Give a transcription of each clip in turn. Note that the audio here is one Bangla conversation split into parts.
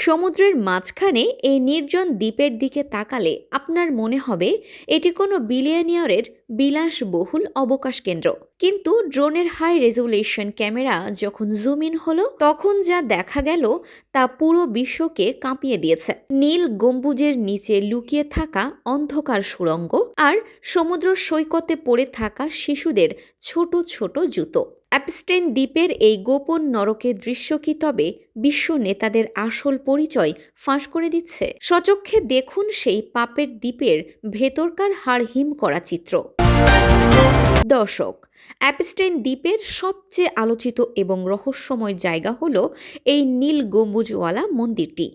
সমুদ্রের মাঝখানে এই নির্জন দ্বীপের দিকে তাকালে আপনার মনে হবে এটি কোনো বিলিয়নিয়রের বিলাসবহুল অবকাশ কেন্দ্র। কিন্তু ড্রোনের হাই রেজুলেশন ক্যামেরা যখন জুম ইন হলো তখন যা দেখা গেল তা পুরো বিশ্বকে কাঁপিয়ে দিয়েছে। নীল গম্বুজের নিচে লুকিয়ে থাকা অন্ধকার সুড়ঙ্গ আর সমুদ্র সৈকতে পড়ে থাকা শিশুদের ছোট ছোট জুতো। অ্যাপস্টেন দ্বীপের এই গোপন নরকের দৃশ্য কি তবে বিশ্ব নেতাদের আসল পরিচয় ফাঁস করে দিচ্ছে? সচক্ষে দেখুন সেই পাপের দ্বীপের ভেতরকার হাড় হিম করা চিত্র। দর্শক, অ্যাপস্টেন দ্বীপের সবচেয়ে আলোচিত এবং রহস্যময় জায়গা হলো এই নীল গম্বুজওয়ালা মন্দিরটি।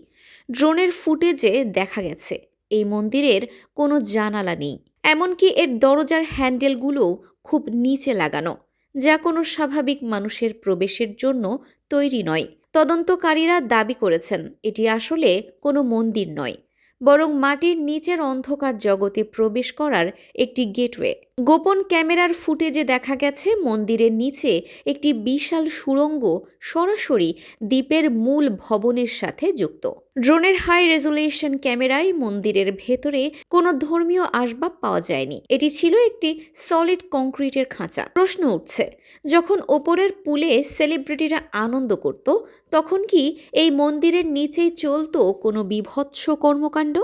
ড্রোনের ফুটেজে দেখা গেছে এই মন্দিরের কোনো জানালা নেই, এমনকি এর দরজার হ্যান্ডেলগুলোও খুব নিচে লাগানো, যা কোনো স্বাভাবিক মানুষের প্রবেশের জন্য তৈরি নয়। তদন্তকারীরা দাবি করেছেন এটি আসলে কোনো মন্দির নয়, বরং মাটির নিচের অন্ধকার জগতে প্রবেশ করার একটি গেটওয়ে। গোপন ক্যামেরার ফুটেজে দেখা গেছে মন্দিরের নিচে একটি বিশাল সুড়ঙ্গ সরাসরি দ্বীপের মূল ভবনের সাথে যুক্ত। ড্রোনের হাই রেজুলেশন ক্যামেরায় মন্দিরের ভেতরে কোনো ধর্মীয় আসবাব পাওয়া যায়নি। এটি ছিল একটি সলিড কংক্রিটের খাঁচা। প্রশ্ন উঠছে, যখন ওপরের পুলে সেলিব্রিটিরা আনন্দ করত তখন কি এই মন্দিরের নিচেই চলতো কোনো বীভৎস কর্মকাণ্ড?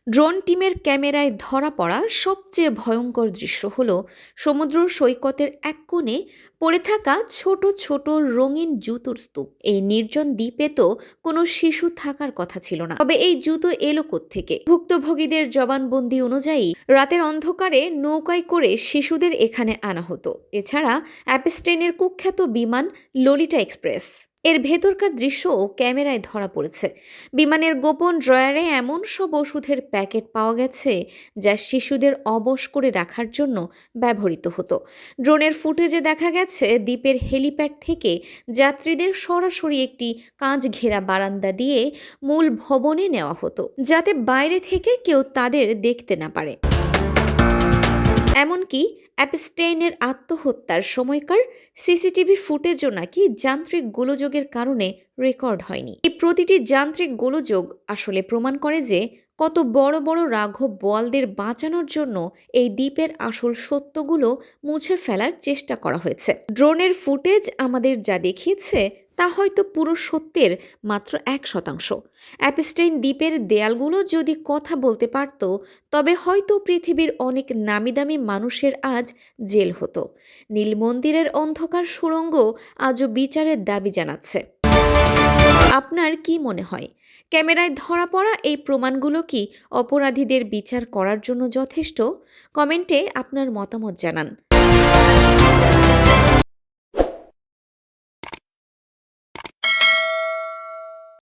ড্রোন টিমের ক্যামেরায় ধরা পড়া সবচেয়ে ভয়ঙ্কর দৃশ্য হল সমুদ্র সৈকতের এক কোণে পড়ে থাকা ছোট ছোট রঙিন জুতোর স্তূপ। এই নির্জন দ্বীপে তো কোনো শিশু থাকার কথা ছিল না, তবে এই জুতো এলো কোত্থেকে? ভুক্তভোগীদের জবানবন্দি অনুযায়ী রাতের অন্ধকারে নৌকায় করে শিশুদের এখানে আনা হতো। এছাড়া অ্যাপস্টেনের কুখ্যাত বিমান ললিটা এক্সপ্রেস এর ভেতরকার দৃশ্যও ক্যামেরায় ধরা পড়েছে। বিমানের গোপন ড্রয়ারে এমন সব ওষুধের প্যাকেট পাওয়া গেছে যা শিশুদের অবশ করে রাখার জন্য ব্যবহৃত হতো। ড্রোনের ফুটেজে দেখা গেছে দ্বীপের হেলিপ্যাড থেকে যাত্রীদের সরাসরি একটি কাঁচ ঘেরা বারান্দা দিয়ে মূল ভবনে নেওয়া হতো, যাতে বাইরে থেকে কেউ তাদের দেখতে না পারে। এমনকি অ্যাপস্টেইনের আত্মহত্যার সময়কার সিসিটিভি ফুটেজও নাকি যান্ত্রিক গোলযোগের কারণে রেকর্ড হয়নি। এই প্রতিটি যান্ত্রিক গোলযোগ আসলে প্রমাণ করে যে কত বড় বড় রাঘব বোয়ালদের বাঁচানোর জন্য এই দ্বীপের আসল সত্যগুলো মুছে ফেলার চেষ্টা করা হয়েছে। ড্রোনের ফুটেজ আমাদের যা দেখিয়েছে তা হয়তো পুরো সত্যের মাত্র 1%। অ্যাপস্টেইন দ্বীপের দেয়ালগুলো যদি কথা বলতে পারত তবে হয়তো পৃথিবীর অনেক নামিদামি মানুষের আজ জেল হতো। নীল মন্দিরের অন্ধকার সুড়ঙ্গ আজও বিচারের দাবি জানাচ্ছে। আপনার কি মনে হয়, ক্যামেরায় ধরা পড়া এই প্রমাণগুলো কি অপরাধীদের বিচার করার জন্য যথেষ্ট? কমেন্টে আপনার মতামত জানান।